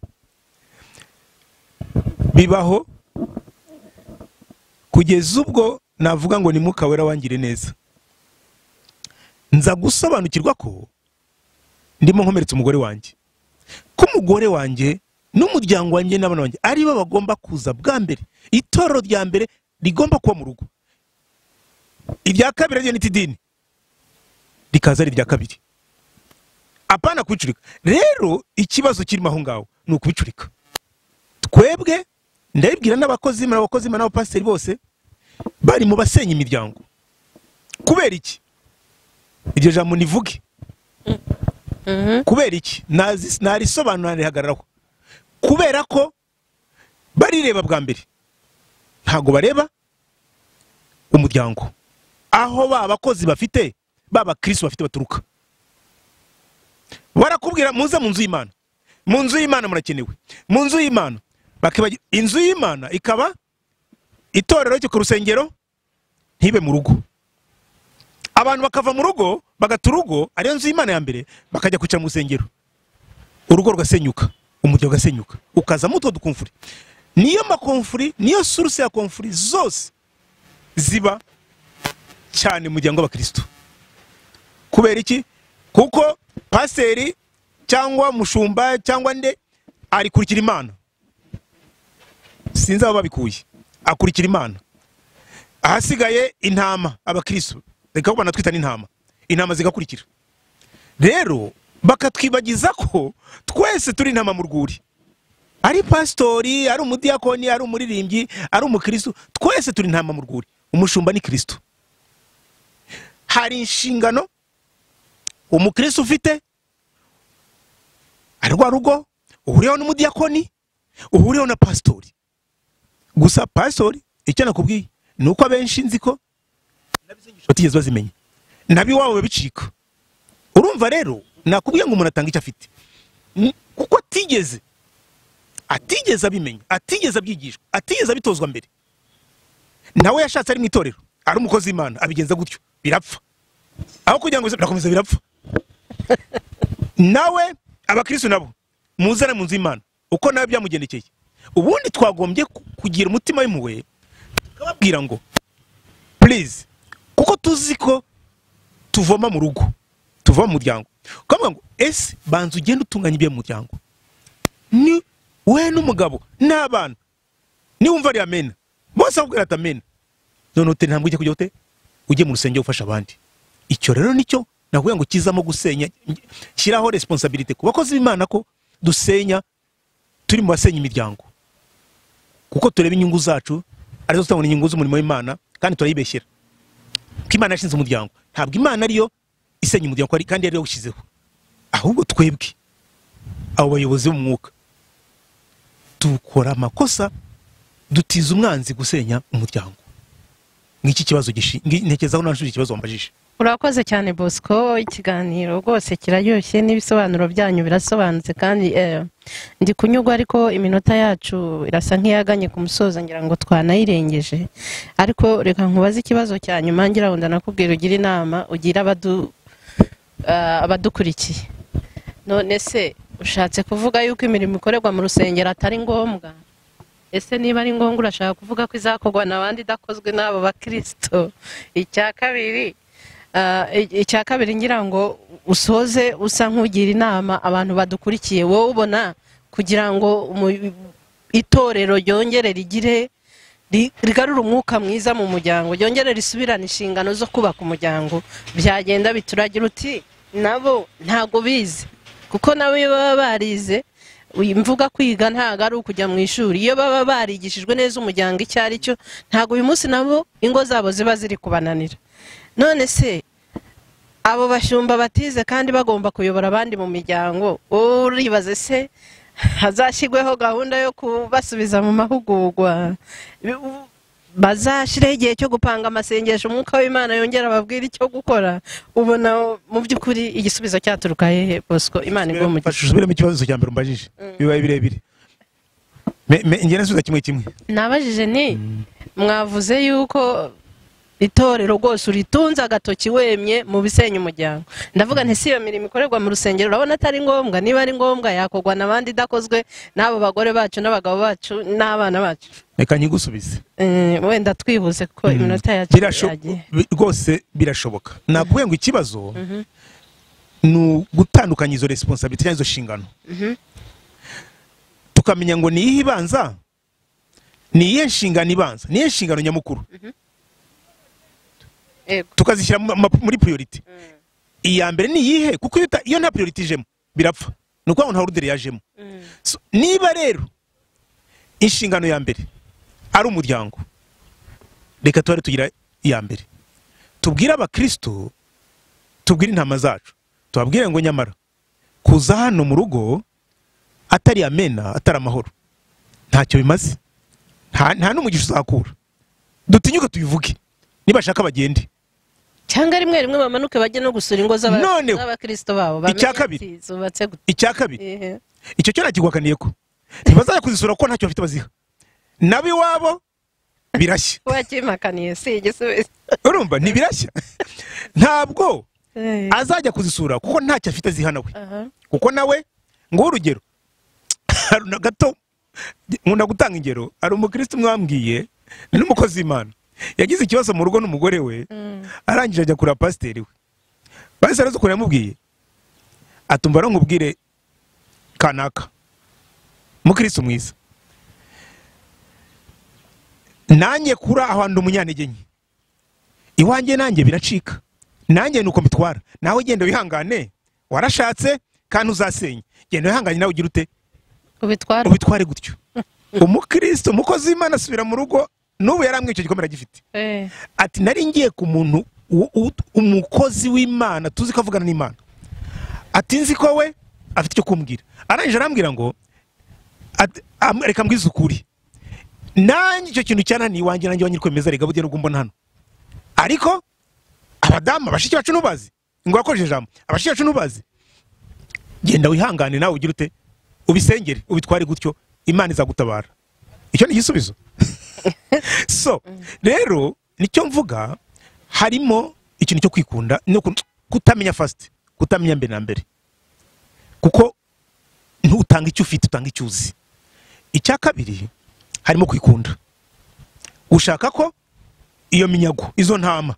Bibaho kugeza ubwo navuga ngo ni Mwuka Wera wangire neza, nza gusobanukirwa ko ndimo nkomeretsa umugore wanjye, ko umugore wanjye n'umuryango wanjye n'abana banjye ari bo bagomba kuza bwa mbere, itorero rya mbere rigomba kuba mu rugo, irya kabiri ryo n'itidini rikaza ari irya kabiri, apana kubicurika. Rero ikibazo kirimo aho ngaho ni ukubicurika. Twebwe ndabibwira n'abakozi n'abapasiteri bose bari mu basenya imiryango. Kubera iki iryo jambo nivuge? Kubera iki narisobanura rihagararaho? Kubera ko barireba bwa mbere, ntago bareba umuryango aho babakozi bafite, Kristo bafite baturuka. Barakubwira muze mu nzu y'Imana, mu nzu y'Imana murakenewe, mu nzu y'Imana. Bakibagira inzu y'Imana ikaba itorero cyo ku rusengero, ntibe mu rugo. Abantu bakava mu rugo bagata urugo ariyo nzu y'Imana ya mbere, bakajya kwicara mu rusengero, urugo rugasenyuka, umuryango ugasenyuka, ukaza muto dukumfuri. Niyo makomfuri, niyo source ya komfuri zose ziba cyane mu muryango w'Abakristo. Kubera iki? Kuko paseri cyangwa mushumba cyangwa nde arikurikira Imana, sinzi aho babikuye, akurikira Imana. Ahasigaye intama, Abakristo reka kubana twita n'intama, intama zigakurikira. Rero bakatwibagiza ko twese turi intama mu rwuri, ari pastori, ari umudiyakoni, ari umuririmbyi, ari umukristo, twese turi intama mu rwuri. Umushumba ni Kristo. Hari inshingano umukristo ufite, ari rwa rugo uhuriyeho n'umudiyakoni, uhuriyeho na pastori. Gusa pastori icyo nakubwiye ni uko abenshi nzi ko batigeze bazimenya, nabiwabo babicika. Urumva rero nakubwiye ngo umuntu atanga icyo afite, kuko atigeze abimenya, atigeze abyigishwa, atigeze abitozwa mbere. Nawe yashatse ari mu itorero, ari umukozi w'Imana, abigenza gutyo, birapfa. Aho kugira ngo birakomeza birapfa. Nawe Abakristo nabo muzana mu nzu y'Imana uko nawe byamugendekeye. Ubundi twagombye kugira umutima w'impuhwe, tukababwira ngo please, kuko tuzi ko tuvoma mu rugo, tuva mu muryango, ukavuga ngo ese banza ugenda utunganya ibyo mu muryango, ni we n'umugabo n'abana, ni wumva ari amena bose akubwira ati amena, none utari ntambwe ujye kujya ute ujye mu rusengero ufasha abandi. Icyo rero nicyo nakubwira ngo kizamo gusenya, shyiraho responsibility ku bakozi b'Imana ko dusenya, turi mu basenya imiryango, kuko tureba inyungu zacu arizo tutabona inyungu z'umurimo w'Imana, kandi turayibeshyera ko Imana yashinze umuryango. Ntabwo Imana ariyo isenya umuryango kandi ariyo ushyizeho, ahubwo twebwe abo bayobozi b'umwuka dukora amakosa, dutiza umwanzi gusenya umuryango. Ngiki kibazo ntekerezaho nanshuje ikibazo wambajije. Urakoze cyane Bosco, ikiganiro rwose kiraryoshye n'ibisobanuro byanyu birasobanutse kandi ndi kunyugwa, ariko iminota yacu irasa nk'iyaganye ku musozo, ngira ngo twanayirengeje. Ariko reka nkubaze ikibazo cya nyuma, ngira ngo ndanakubwira ugira inama ugira abadukurikiye. None se ushatse kuvuga yuko imirimo ikorerwa mu rusengero atari ngombwa? Ese niba ari ngombwa urashaka kuvuga ko izakorwa n'abandi idakozwe n'abo Bakristo? Icya kabiri ngira ngo usoze usa nk'ugira inama abantu badukurikiye, wowe ubona kugira ngo itorero ryongere rigire rigarura umwuka mwiza mu muryango, ryongere risubirane inshingano zo kubaka umuryango, byagenda bituragira uti nabo ntago bize? Kuko nabo iyo baba barize, mvuga kwiga ntago ari ukujya mu ishuri, iyo baba barigishijwe neza umuryango icyo ari cyo, ntago uyu munsi nabo ingo zabo ziba ziri kubananira. None se abo bashumba batize kandi bagomba kuyobora abandi mu miryango, uribaze se hazashyirweho gahunda yo kubasubiza mu mahugurwa? bazashiraho igihe cyo gupanga amasengesho umwuka w'Imana yongera ababwira icyo gukora, ubona mu by'ukuri igisubizo cyaturuka hehe Bosco? Imana igomba mufashe usubiremo ikibazo cya mbere umbajije bibaye birebire. Ngene nsubiza kimwe kimwe. Nabajije ni mwavuze yuko itorero rwose uritunze agatoki wemye mu bisenya umuryango. Ndavuga nti si iyo mirimo ikorerwa mu rusengero urabona atari ngombwa? Niba ari ngombwa yakogwa n'abandi idakozwe n'abo bagore bacu n'abagabo bacu n'abana bacu. Reka nyigusubize. Wenda twibuze ko iminota yacu yagiye. Rwose birashoboka. Nakubwiye ngo ikibazo ni gutandukanya izo responsibility cyangwa izo shingano. Tukamenya ngo ni iyihe ibanza, ni iyihe nshingano ibanza, ni iyihe nshingano nyamukuru. Tukazishyira muri priority. Iya mbere ni iyihe, kuko iyo nta priority ijemo birapfa. Nuko nta order yajemo. Niba rero inshingano ya mbere ari umuryango, reka twari tugira iya mbere. Tubwire abakristo, tubwire intama zacu, tubabwire ngo nyamara kuza hano mu rugo atari amena, atari amahoro, ntacyo bimaze, nta n'umugisha uzakura. Dutinyuke tubivuge, nibashaka bagende, cyangwa rimwe rimwe bamanuke bajye no gusura ingo z'abakristo babo. Icya kabiri icyo cyo nakigwakaniye ko ntibazajya kuzisura ko ntacyo bafite baziha, nabi wabo birashya. Wakimakaniye si igisubizo. Urumva ntibirashya. Ntabwo azajya kuzisura kuko ntacyo afite ziha nawe. Kuko nawe ngo urugero haruna gato nkunda gutanga ingero. Ari umukristo mwambwiye n'umukozi w'Imana yagize ikibazo mu rugo n'umugore we, arangije ajya kura pasiteri we. Pasiteri azo kuramubwiye atumva no nkubwire kanaka mukristo mwiza, nanjye kura aho ndi umunyantege nke, iwanjye nanjye biracika, nanjye nuko mbitwara, nawe genda wihangane, warashatse kandi uzasenye, genda wihangane nawe ugira ute ubitware gutyo. Umukristo umukozi w'Imana asubira mu rugo, n'ubu yaramwiye icyo gikomera gifite. Ati nari ngiye ku muntu umukozi w'Imana tuzi ko avugana n'Imana, ati nzi ko we afite icyo kumbwira. Arangije arambwira ngo reka mbwize ukuri, nanjye icyo kintu cyananiye iwanjye, nanjye wanyiri kwemeza rega bugiye n'ubwo mbona hano. Ariko abadamu abashiki bacu nubazi ngo yakoresheje ijambo, abashiki bacu nubazi, genda wihangane nawe ugira ute ubisengere ubitware gutyo, Imana izagutabara. Icyo ni igisubizo. So rero nicyo mvuga, harimo ikintu cyo kwikunda no kutamenya fast, kutamenya mbere na mbere, kuko ntutanga icyo ufite, utanga icyo uzi. Icya kabiri harimo kwikunda, ushaka ko iyo minyago, izo ntama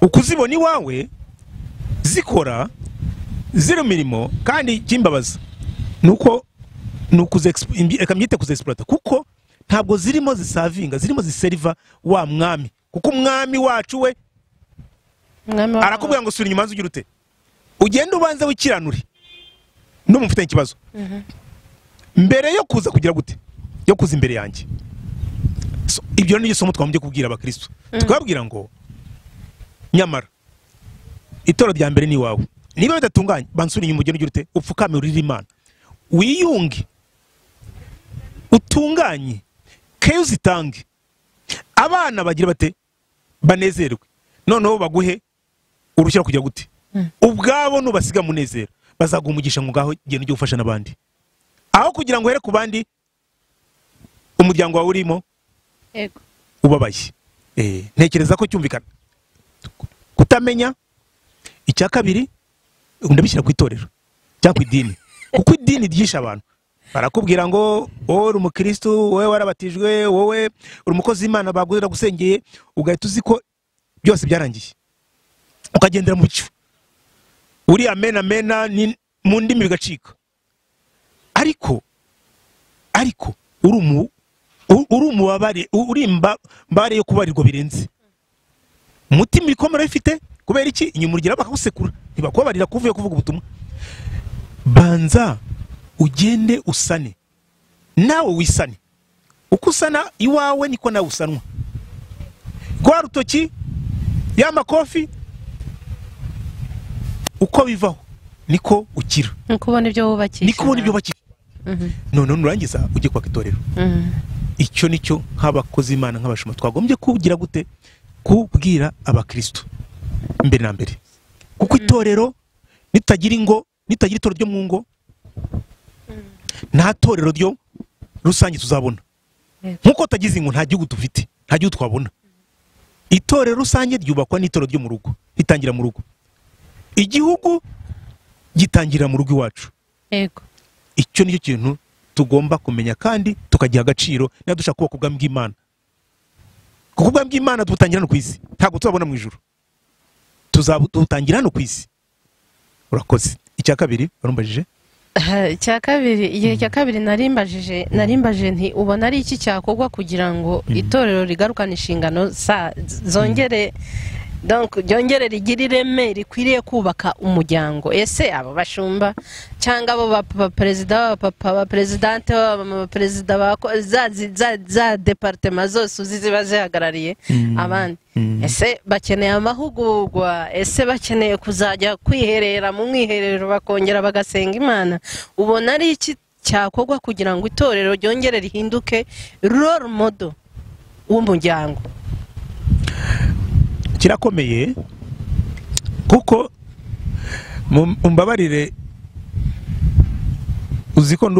ukuzibona iwawe zikora zero mirimo, kandi kimbabaza nuko reka myite kuzexploita, kuko ntabwo zirimo zisavinga, zirimo ziseriva wa mwami. Kuko umwami wacu we arakubwira ngo sura inyuma ugira ute, ugenda ubanze wikiranure n'umufite ikibazo mbere yo kuza kugira gute, yo kuza imbere yanjye. Ibyo ni isomo twamubye kubwira abakristo, twabwira ngo nyamara itoro rya mbere ni wawe, niba bidatunganye bansura inyuma ugenda ugira ute, upfukame urira Imana, wiyunge, utunganye, keyo zitange, abana bagira bate banezerwe, noneho baguhe urushyira kujya gute, ubwabo nubasiga munezero bazaguha umugisha ngo ngaho genda ujye gufasha n'abandi, aho kugira ngo here ku bandi umuryango wawe urimo ubabaye. Ntekereza ko cyumvikana. Kutamenya. Icya kabiri ndabishyira ku itorero cyangwa idini, kuko idini ryisha abantu. Barakubwira ngo wowe uri umukristo, wowe warabatijwe, wowe uri umukozi w'Imana bagurira gusengeye, ugahita uzi ko byose byarangiye, ukagendera mu bicu, uri amena amena mu ndimi bigacika. Ariko uri umubabare, uri mbare yo kubarirwa birenze, umutima ikomera ifite kubera iki, inyuma urugera bakagusekura, ntibakubabarira kuvuye kuvuga ubutumwa. Banza ugende usane, nawe wisane, uko usana iwawe niko nawe usanwa. Rwa rutoki y'amakofi uko bivaho niko ukira, niko ubona ibyo wubakisha, niko ubona ibyo wubakisha. None nurangiza ujye kwa itorero, icyo nicyo nk'abakozi Imana nk'abashuma twagombye kugira gute kubwira abakristo mbere na mbere, kuko itorero nitagira itorero ryo mu ngo nta torero ryo rusange tuzabona, nkuko tagize ingo nta gihugu dufite, nta gihugu twabona. Itorero rusange ryubakwa n'itorero ryo mu rugo, ritangira mu rugo. Igihugu gitangira mu rugo iwacu. Yego. Icyo nicyo kintu tugomba kumenya kandi tukagiha agaciro niba dushaka kubaka ubwami bw'Imana. Kuko ubwami bw'Imana tubutangira hano ku isi, ntabwo tuzabona mu ijuru. Tubutangira hano ku isi. Urakoze. Icya kabiri barumbajije? Igihe cya kabiri narimbajije nti ubona ari iki cyakorwa kugira ngo itorero rigarukane inshingano zongere ryongere rigire ireme rikwiriye kubaka umuryango. Ese abo bashumba cyangwa abo baperezida abaperezidante abaperezida za departement zose ziba zihagarariye abandi, ese bakeneye amahugurwa? Ese bakeneye kuzajya kwiherera mu mwiherero bakongera bagasenga Imana? Ubona ari iki cyakorwa kugira ngo itorero ryongere rihinduke role model w'umuryango? Kirakomeye kuko mumbabarire, uziko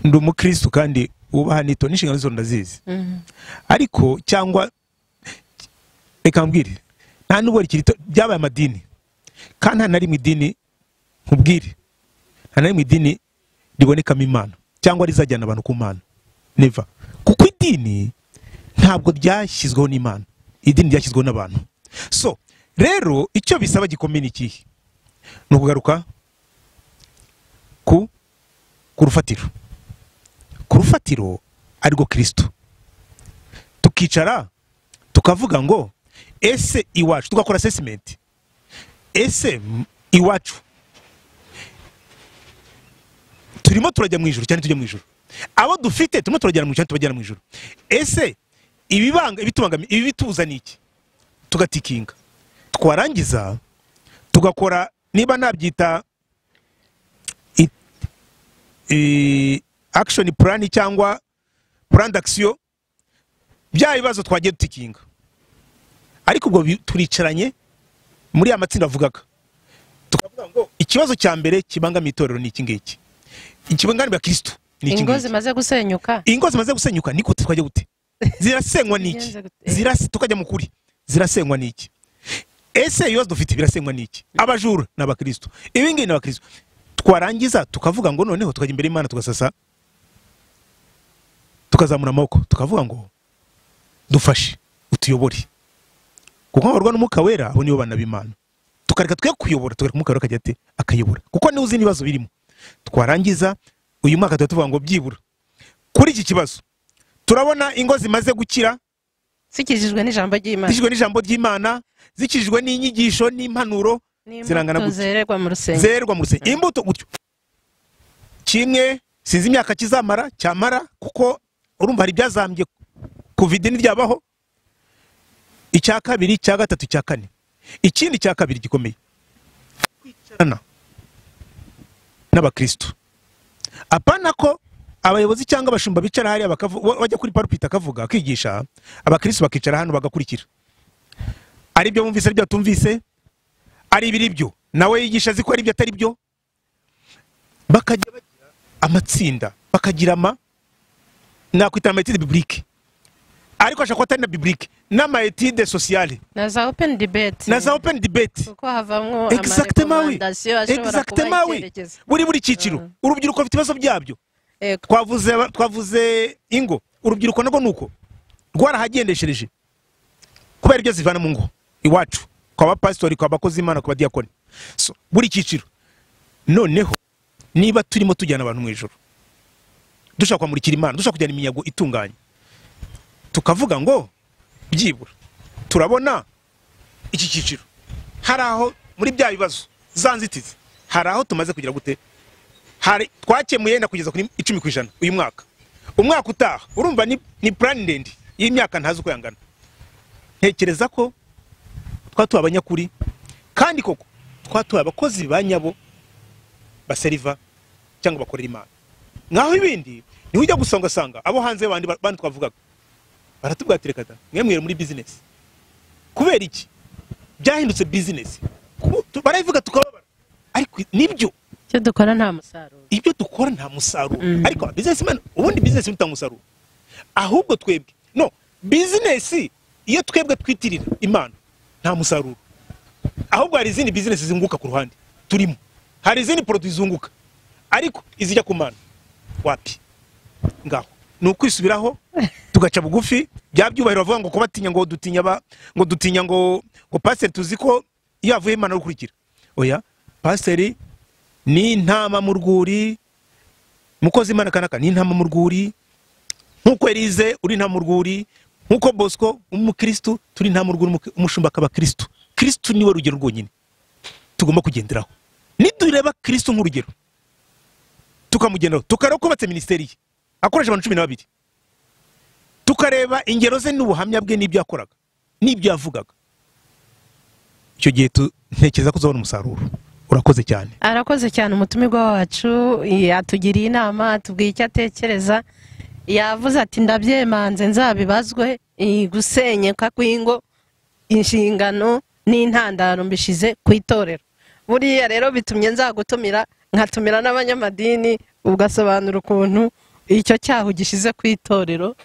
ndi umukristo kandi ubaha nito n'inshingano zo ndazizi, ariko cyangwa reka mbwire nta nubwo rikirito byabaye amadini, kandi nta nari mu idini nkubwire, nta nari mu idini ribonekamo Imana cyangwa rizajyana abantu ku Mana, never. Kuko idini ntabwo ryashyizweho n'Imana, idini ryashyizweho n'abantu. So rero icyo bisaba gikomeye n'ikihe? Ni ukugaruka ku rufatiro, ku rufatiro arirwo Kristo, tukicara tukavuga ngo ese iwacu, tugakora assessment, ese iwacu turimo turajya mu ijuru cyane tujya mu ijuru? Abo dufite turimo turajyana mu ijuru tubajyana mu ijuru? Ese ibitubangamiye, ibi bituza niki? Tugatikinga, twarangiza tugakora, niba nabyita action plan cyangwa plan d'action, bya bibazo twagiye dutikinga. Ariko ubwo turicaranye muri amatsinda avugaga, tukavuga ngo ikibazo cya mbere kibangamiye itorero ni iki ngiki, ikibangamira Kristo ni iki ngiki. Ingo zimaze gusenyuka niko twajya gute? Zirasenywa niki? Tukajya mu kuri, zirasenywa niki? Ese ibibazo dufite birasenywa niki? Abajura n'abakristo, ibingibi n'abakristo. Twarangiza tukavuga ngo noneho tukajya imbere y'Imana tugasasa, tukazamura amaboko tukavuga ngo dufashe utuyobore, kuko abarwa n'umwuka wera abo nibo bana b'Imana. Tukareka twe kuyobora, tukareka umwuka wera akajya ate akayobora, kuko niwe uzi ibibazo birimo. Twarangiza uyu mwaka tuvuga ngo byibura kuri iki kibazo turabona ingo zimaze gukira zikijijwe n'ijambo ry'Imana, zikijijwe n'inyigisho n'impanuro zirangana gutya, zererwa mu rusengero. Imbuto gutyo kimwe sinzi imyaka kizamara cyamara, kuko urumva hari byazambye covid n'iryabaho. Icya kabiri, icya gatatu, icya kane, ikindi cya kabiri gikomeye, kwicarana n'abakristo. Apana ko abayobozi cyangwa abashumba bicara hariya bajya kuri parupita akavuga akigisha, abakristo bakicara hano bagakurikira. Ari byo bumvise, ari byo batumvise, ari ibiri byo nawe yigisha azi ko ari byo atari byo, bakajya bagira amatsinda, bakagira nakwita amatide biblique, ariko ashaka ko atari na biblique, n'amayetide sociale, na za open debate, kuko havamwo exactement buri cyiciro. Urubyiruko rufite ibibazo byabyo. Twavuze ingo, urubyiruko nago nuko rwarahagendeshereje kubera ibyo zivana mu ngo iwacu, kwa bapastori, kwa bakozi Imana, kwa diakoni. So buri cyiciro noneho niba turimo tujyana abantu mu ijuru, dushaka kwamurikira Imana, dushaka kujyana iminyago itunganye, tukavuga ngo byibura turabona iki cyiciro hari aho muri bya bibazo zanzitizi, hari aho tumaze kugira gute, hari twakemuye na kugeza kuri 10% uyu mwaka. Umwaka utaha urumva ni plan ndende y'imyaka ntazi uko yangana. Ntekereza ko twatuye abanyakuri, kandi koko twatuye abakozi banyabo baseriva cyangwa bakorera Imana. nkaho ibindi ni ujya gusanga sanga abo hanze bandi twavugaga baratubwira ati reka mwemwere muri business kubera iki byahindutse business barayivuga tukababara ariko nibyo cyo dukora nta musaruro ibyo dukora nta musaruro ariko businessman ubundi business bitanga musaruro ahubwo twebwe no business iyo twebwe twitirira Imana nta musaruro ahubwo hari izindi business zunguka ku ruhande turimo hari izindi produits zunguka ariko izijya ku Mana wapi ngaho nukwisubiraho tugaca bugufi byabyubahiro bavuga ngo kubatinya ngo dutinya ngo pastor tuzi ko iyo avuye Imana rukurikira oya pastor ni intama mu rwuri mukozi Imana kanaka ni intama mu rwuri nkuko Elize uri intama mu rwuri nkuko Bosco umukristo turi intama mu rwuri umushumba akaba Kristo niwe rugero rwonyine tugomba kugenderaho nidureba Kristo nk'urugero tukamugenderaho tukareba ko batse ministeri ye akoresha abantu 12 tukareba ingero ze n'ubuhamya bwe n'ibyo yakoraga n'ibyo yavugaga icyo gihe ntekereza ko uzabona umusaruro urakoze cyane arakoze cyane umutumirwa wacu yatugiriye inama atubwiye icyo atekereza yavuze ati ndabyemanze nzabibazwe gusenyuka kw'Ingo inshingano n'intandaro mbishize ku itorero buriya rero bitumye nzagutumira nkatumira n'abanyamadini ugasobanura ukuntu icyo cyaha gishize ku itorero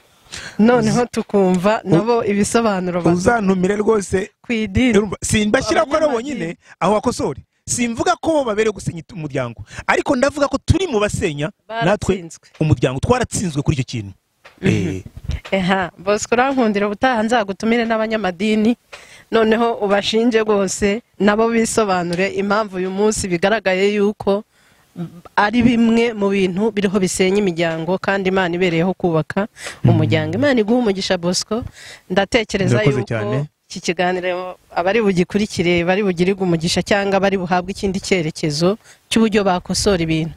noneho tukumva nabo ibisobanuro uzantumire rwose kwidini simbashyira ko ari bonyine aho wakosore simvuga ko babere gusenya umuryango ariko ndavuga ko turi mu basenya natwe umuryango twaratsinzwe kuri icyo kintu Bosco urankundira ubutaha nzagutumire n'abanyamadini noneho ubashinje rwose nabo bisobanure impamvu uyu munsi bigaragaye yuko ari bimwe mu bintu biriho bisenya imiryango kandi Imana ibereyeho kubaka umuryango Imana iguha umugisha Bosco ndatekereza yuko iki kiganiro abari bugikurikire bari bugirirwe umugisha cyangwa bari buhabwe ikindi cyerekezo cy'uburyo bakosora ibintu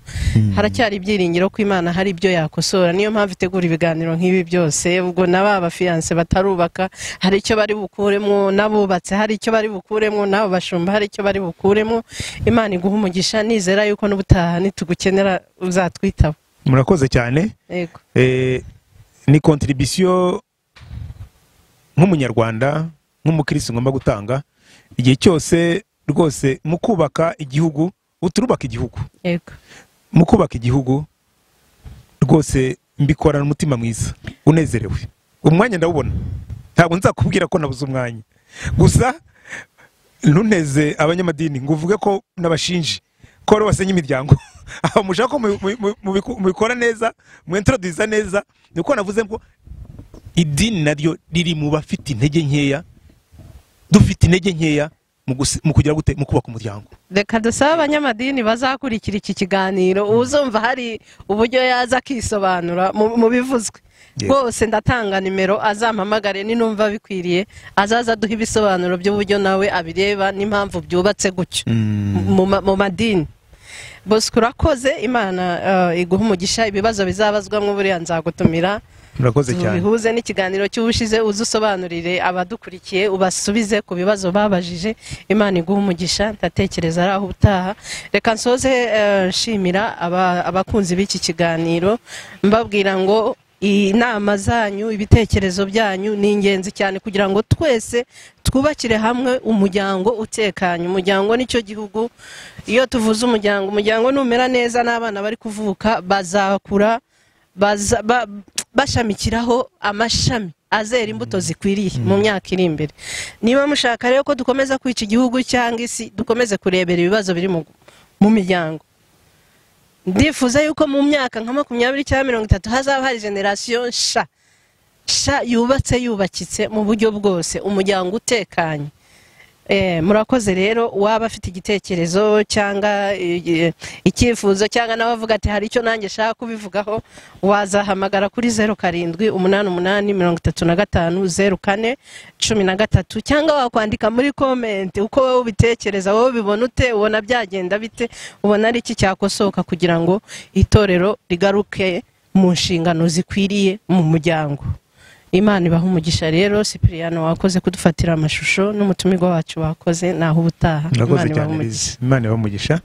haracyari ibyiringiro ko Imana hari ibyo yakosora niyo mpamvu itegura ibiganiro nk'ibi byose ubwo naba fiance batarubaka hari icyo bari bukuremo nabubatse hari icyo bari bukuremo nabo bashumba hari icyo bari bukuremo Imana iguha umugisha nizera yuko n'ubutaha nitugukenera uzatwitaba murakoze cyane yego ni contribution nk'umunyarwanda nk'umukristo ngomba gutanga igihe cyose rwose mu kubaka igihugu uturubaka igihugu yego mu kubaka igihugu rwose mbikorana umutima mwiza unezerewe umwanya ndawubona ntabwo nzakubwira ko nabuze umwanya gusa ntuneze abanyamadini ngo uvuge ko nabashinje ko ari basenya imiryango aho mushaka ko mubikora neza mu introduce neza niko navuze ngo idini naryo riri mu bafite intege nkeya dufite intege nkeya mu kugira gute mu kubaka umuryango reka dusaba abanyamadini bazakurikira iki kiganiro uzumva hari uburyo yaza akisobanura mu bivuzwe rwose ndatanga nimero azampamagare ninumva bikwiriye azaza duha ibisobanuro by'uburyo nawe abireba n'impamvu byubatse gutyo mu madini Bosco urakoze Imana iguha umugisha ibibazo bizabazwamo buriya nzagutumira murakoze cyane bihuze n'ikiganiro cy'ubushize uzusobanurire abadukurikiye ubasubize ku bibazo babajije Imana iguha umugisha ndatekereza ari aho utaha reka nsoze nshimira abakunzi b'iki kiganiro mbabwira ngo inama zanyu ibitekerezo byanyu ni ingenzi cyane kugira ngo twese twubakire hamwe umuryango utekanye umuryango nicyo gihugu iyo tuvuze umuryango numera neza n'abana bari kuvuka bazakura bashamikiraho amashami azera imbuto zikwiriye mu myaka iri imbere niba mushaka rero ko dukomeza kwica igihugu cyangwa isi dukomeze kurebera ibibazo biri mu miryango ndifuza yuko mu myaka nka 20 cyangwa 30 hazaba hari generation yubatse yubakitse mu buryo bwose umuryango utekanye murakoze rero waba afite igitekerezo cyangwa icyifuzo cyangwa nawe avuga ati hari icyo nanjye shaka kubivugaho wazahamagara kuri 0788350413 cyangwa wakwandika muri comment uko wowe ubitekereza wowe bibona ute ubona byagenda bite ubona ari iki cyakosoka kugira ngo itorero rigaruke mu nshingano zikwiriye mu muryango Imana ibaha umugisha rero Cypriano wakoze kudufatira amashusho n'umutumirwa wacu wakoze naho ubutaha Imana ibaha umugisha